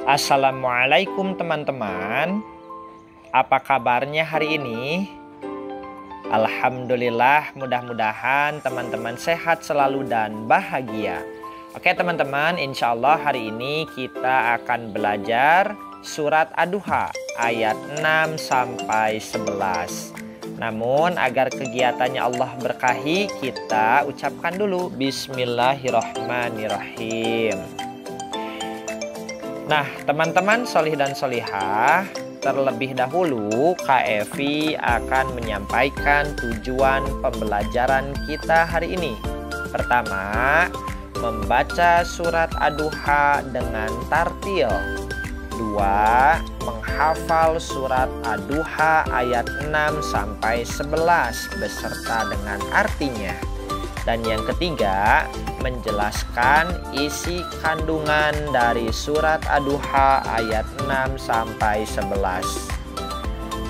Assalamualaikum teman-teman. Apa kabarnya hari ini? Alhamdulillah, mudah-mudahan teman-teman sehat selalu dan bahagia. Oke teman-teman, insya Allah hari ini kita akan belajar surat Ad-Duha ayat 6 sampai 11. Namun agar kegiatannya Allah berkahi, kita ucapkan dulu Bismillahirrohmanirrohim. Nah teman-teman solih dan solihah, terlebih dahulu Kak Evi akan menyampaikan tujuan pembelajaran kita hari ini. Pertama, membaca surat Ad-Duha dengan tartil. 2. Menghafal surat Ad-Duha ayat 6 sampai 11 beserta dengan artinya. Dan yang ketiga, menjelaskan isi kandungan dari surat Ad-Duha ayat 6 sampai 11.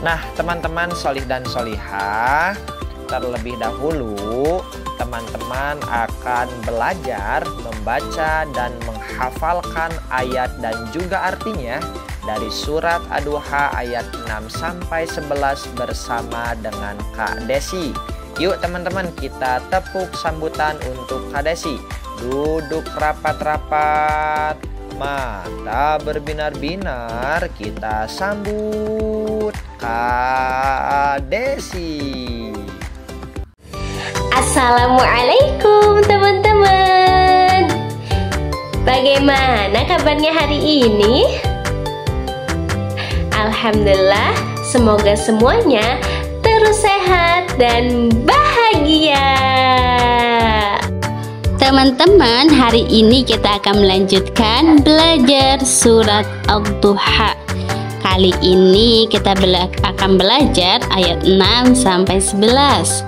Nah, teman-teman solih dan solihah, terlebih dahulu teman-teman akan belajar membaca dan menghafalkan ayat dan juga artinya dari surat Ad-Duha ayat 6 sampai 11 bersama dengan Kak Desi. Yuk teman-teman, kita tepuk sambutan untuk Kak Desi. Duduk rapat-rapat, mata berbinar-binar, kita sambut Kak Desi. Assalamualaikum teman-teman. Bagaimana kabarnya hari ini? Alhamdulillah, semoga semuanya terus sehat dan bahagia. Teman-teman, hari ini kita akan melanjutkan belajar surat Ad-Duha. Kali ini kita akan belajar ayat 6 sampai 11.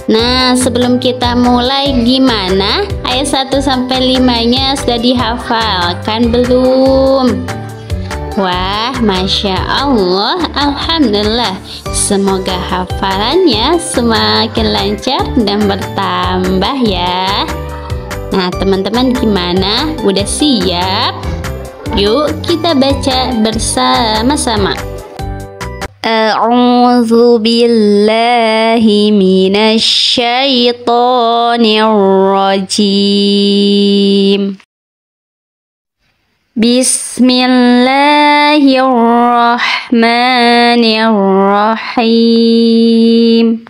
Nah, sebelum kita mulai, gimana? Ayat 1 sampai 5-nya sudah dihafalkan belum? Wah, Masya Allah, Alhamdulillah. Semoga hafalannya semakin lancar dan bertambah ya. Nah, teman-teman gimana? Udah siap? Yuk kita baca bersama-sama. A'udzu billahi minasyaitonir rajim. Bismillahirrahmanirrahim.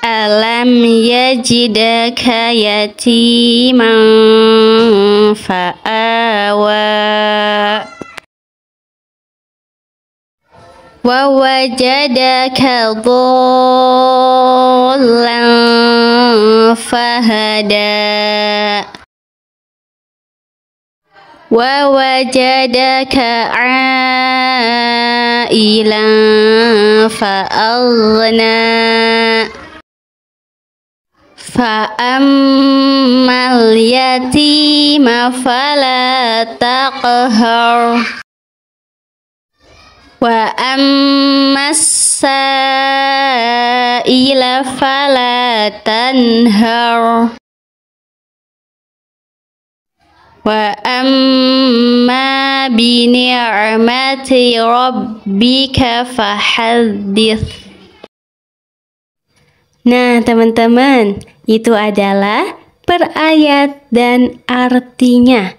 Alam yajidaka yatiman fa'awa wa wajadaka dhallan fahada wa wajadaka ailan fa'aghna fa'ammal yatima fala taqhar wa ammas sa'ila fala tanhar wa amma bi ni'mati rabbika fahaddits. Nah teman-teman, itu adalah per ayat dan artinya.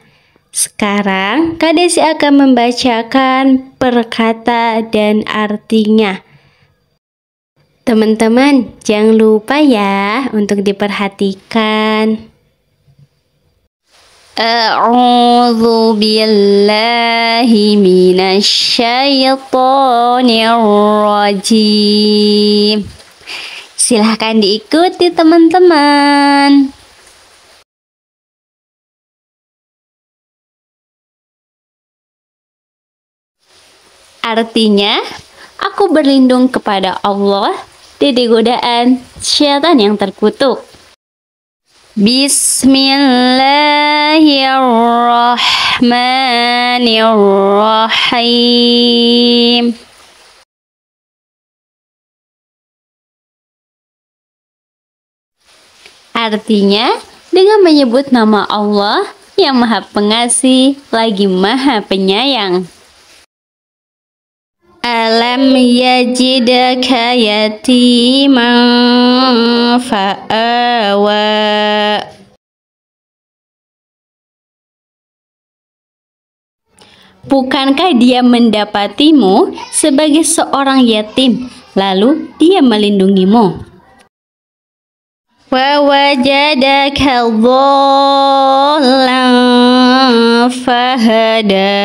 Sekarang Kak Desi akan membacakan per kata dan artinya. Teman-teman jangan lupa ya untuk diperhatikan. A'udzu billahi minasyaitonir rajim. Silahkan diikuti teman-teman. Artinya, aku berlindung kepada Allah dari godaan syaitan yang terkutuk. Bismillahirrahmanirrahim. Artinya, dengan menyebut nama Allah, yang Maha Pengasih lagi Maha Penyayang. Alam yajidaka yatiman fa'awa. Bukankah dia mendapatimu sebagai seorang yatim, lalu dia melindungimu? Wa wajadaka dhallan fahada.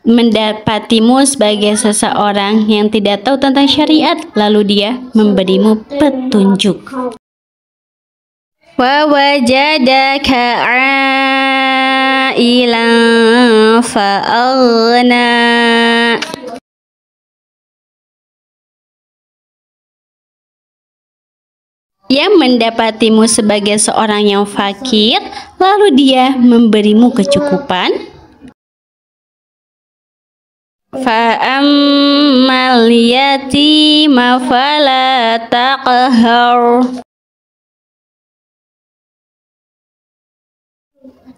Mendapatimu sebagai seseorang yang tidak tahu tentang syariat, lalu dia memberimu petunjuk. Wa wajadaka ailan fa'aghna. Yang mendapatimu sebagai seorang yang fakir, lalu dia memberimu kecukupan. Fa'ammal yatima fala taqhar.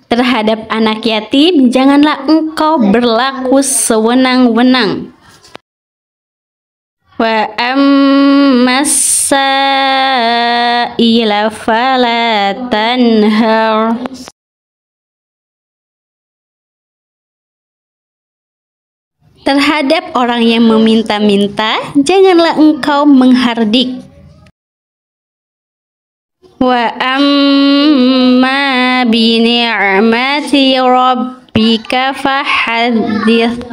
Terhadap anak yatim, janganlah engkau berlaku sewenang-wenang. Wa ammas sa'ila fala tanhar. Terhadap orang yang meminta-minta, janganlah engkau menghardik. Wa amma bi ni'mati rabbika fahadits.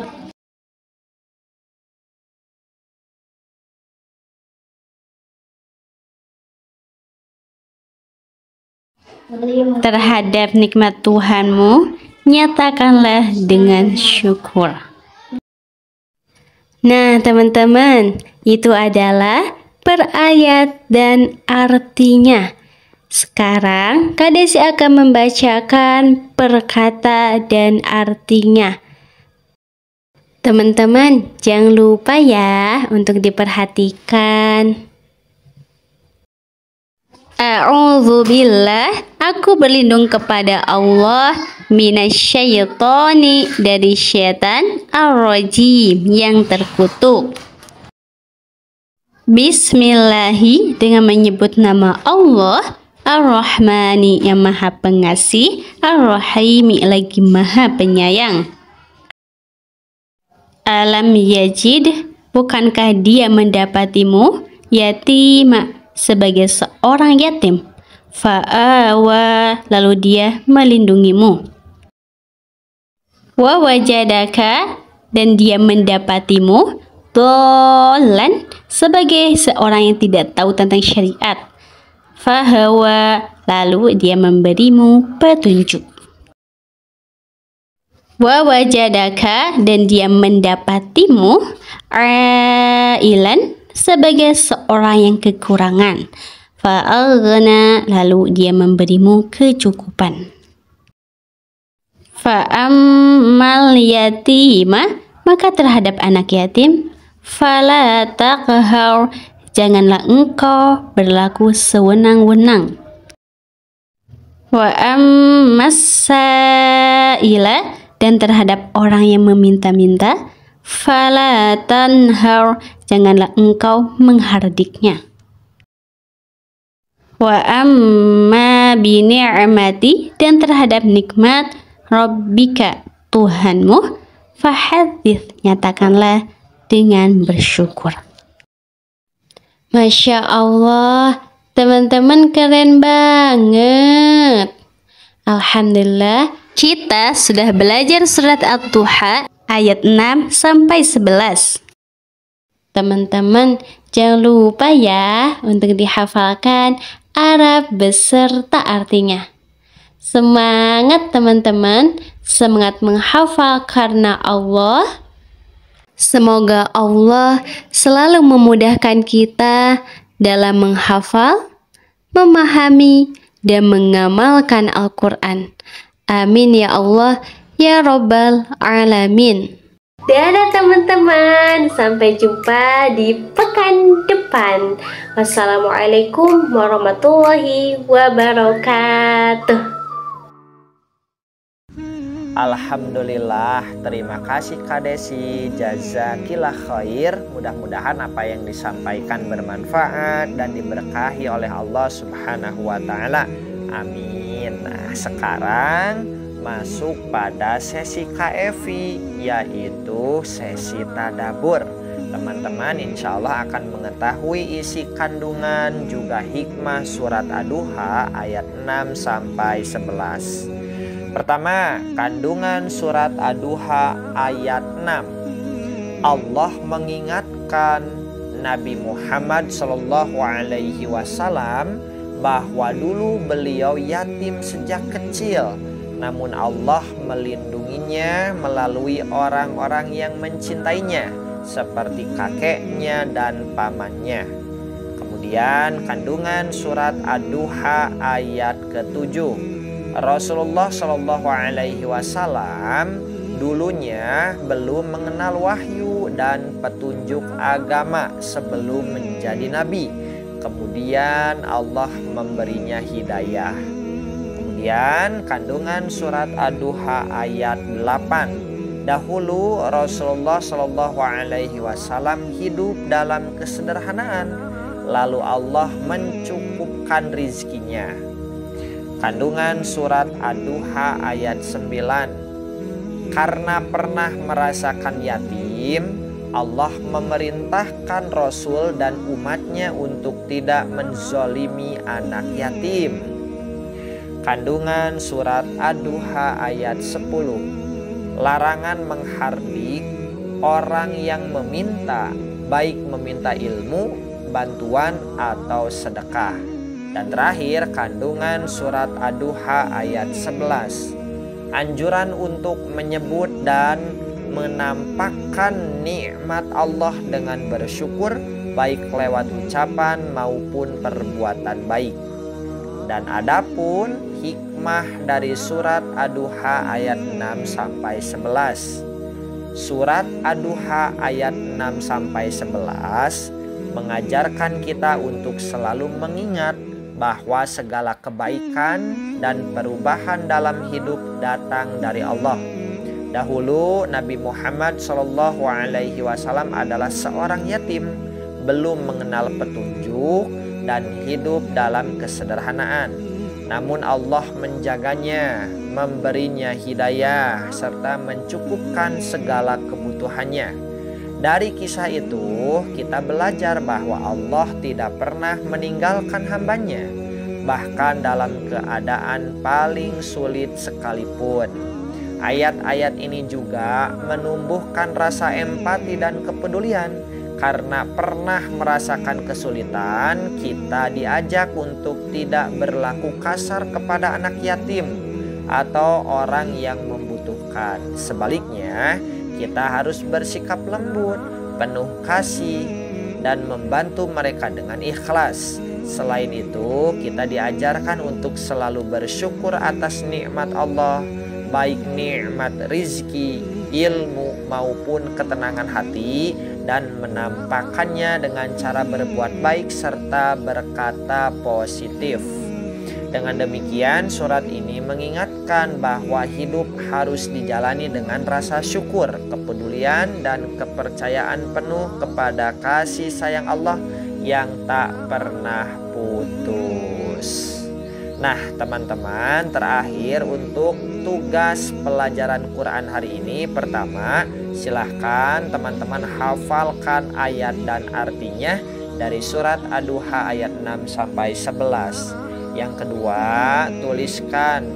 Terhadap nikmat Tuhanmu, nyatakanlah dengan syukur. Nah, teman-teman, itu adalah per ayat dan artinya. Sekarang, Kak Desi akan membacakan per kata dan artinya. Teman-teman, jangan lupa ya untuk diperhatikan. A'udzubillah, aku berlindung kepada Allah, minasyaitoni, dari syaitan, ar-rajim, yang terkutuk. Bismillahi, dengan menyebut nama Allah, Ar-Rahmani, yang Maha Pengasih, Ar-Rahimi, lagi Maha Penyayang. Alam yajid, bukankah dia mendapatimu, yatima, sebagai seorang yatim, fa'awa, lalu dia melindungimu. Wa wajadaka, dan dia mendapatimu, dhallan, sebagai seorang yang tidak tahu tentang syariat, fahawa, lalu dia memberimu petunjuk. Wa wajadaka, dan dia mendapatimu, ailan, sebagai seorang yang kekurangan, fa'aghna, lalu dia memberimu kecukupan. Fa'ammal yatima, maka terhadap anak yatim, fala taqhar, janganlah engkau berlaku sewenang-wenang. Wa ammas sa'ila, dan terhadap orang yang meminta-minta, fala tanhar, janganlah engkau menghardiknya. Wa amma bi ni'mati, dan terhadap nikmat Rabbika, Tuhanmu, fahadits, nyatakanlah dengan bersyukur. Masya Allah, teman-teman keren banget. Alhamdulillah, kita sudah belajar surat At-Duha ayat 6 sampai 11. Teman-teman, jangan lupa ya untuk dihafalkan Arab beserta artinya. Semangat teman-teman, semangat menghafal karena Allah. Semoga Allah selalu memudahkan kita dalam menghafal, memahami, dan mengamalkan Al-Quran. Amin ya Allah, ya Rabbal Alamin. Dadah teman-teman, sampai jumpa di pekan depan. Wassalamualaikum warahmatullahi wabarakatuh. Alhamdulillah, terima kasih Kak Desi, jazakillah khair. Mudah-mudahan apa yang disampaikan bermanfaat dan diberkahi oleh Allah Subhanahu wa Ta'ala. Amin. Nah, sekarang masuk pada sesi KFI, yaitu sesi tadabbur. Teman-teman insya Allah akan mengetahui isi kandungan juga hikmah surat Ad-Duha ayat 6 sampai 11. Pertama, kandungan surat Ad-Duha ayat 6. Allah mengingatkan Nabi Muhammad SAW bahwa dulu beliau yatim sejak kecil, namun Allah melindunginya melalui orang-orang yang mencintainya seperti kakeknya dan pamannya. Kemudian kandungan surat Ad-Duha ayat ke-7. Rasulullah Shallallahu Alaihi Wasallam dulunya belum mengenal wahyu dan petunjuk agama sebelum menjadi nabi. Kemudian Allah memberinya hidayah. Kemudian kandungan surat Ad-Duha ayat 8. Dahulu Rasulullah Shallallahu Alaihi Wasallam hidup dalam kesederhanaan, lalu Allah mencukupkan rizkinya. Kandungan surat Ad-Duha ayat 9. Karena pernah merasakan yatim, Allah memerintahkan Rasul dan umatnya untuk tidak menzolimi anak yatim. Kandungan surat Ad-Duha ayat 10. Larangan menghardik orang yang meminta, baik meminta ilmu, bantuan atau sedekah. Dan terakhir kandungan surat Ad-Duha ayat 11. Anjuran untuk menyebut dan menampakkan nikmat Allah dengan bersyukur, baik lewat ucapan maupun perbuatan baik. Dan adapun hikmah dari surat Ad-Duha ayat 6 sampai 11. Surat Ad-Duha ayat 6 sampai 11 mengajarkan kita untuk selalu mengingat bahwa segala kebaikan dan perubahan dalam hidup datang dari Allah. Dahulu Nabi Muhammad SAW adalah seorang yatim, belum mengenal petunjuk dan hidup dalam kesederhanaan. Namun Allah menjaganya, memberinya hidayah serta mencukupkan segala kebutuhannya. Dari kisah itu kita belajar bahwa Allah tidak pernah meninggalkan hambanya, bahkan dalam keadaan paling sulit sekalipun. Ayat-ayat ini juga menumbuhkan rasa empati dan kepedulian. Karena pernah merasakan kesulitan, kita diajak untuk tidak berlaku kasar kepada anak yatim atau orang yang membutuhkan. Sebaliknya, kita harus bersikap lembut, penuh kasih, dan membantu mereka dengan ikhlas. Selain itu, kita diajarkan untuk selalu bersyukur atas nikmat Allah, baik nikmat rizki, ilmu, maupun ketenangan hati, dan menampakkannya dengan cara berbuat baik serta berkata positif. Dengan demikian, surat ini mengingatkan bahwa hidup harus dijalani dengan rasa syukur, kepedulian, dan kepercayaan penuh kepada kasih sayang Allah yang tak pernah putus. Nah, teman-teman, terakhir untuk tugas pelajaran Quran hari ini. Pertama, silahkan teman-teman hafalkan ayat dan artinya dari surat Ad-Duha ayat 6 sampai 11. Yang kedua, tuliskan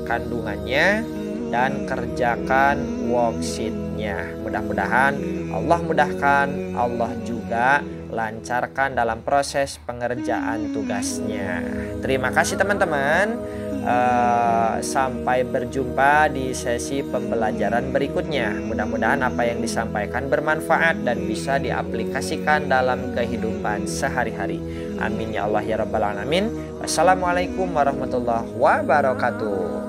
kandungannya dan kerjakan worksheetnya. Mudah-mudahan Allah mudahkan, Allah juga lancarkan dalam proses pengerjaan tugasnya. Terima kasih teman-teman. Sampai berjumpa di sesi pembelajaran berikutnya. Mudah-mudahan apa yang disampaikan bermanfaat dan bisa diaplikasikan dalam kehidupan sehari-hari. Amin ya Allah ya Rabbal Alamin. Wassalamualaikum warahmatullahi wabarakatuh.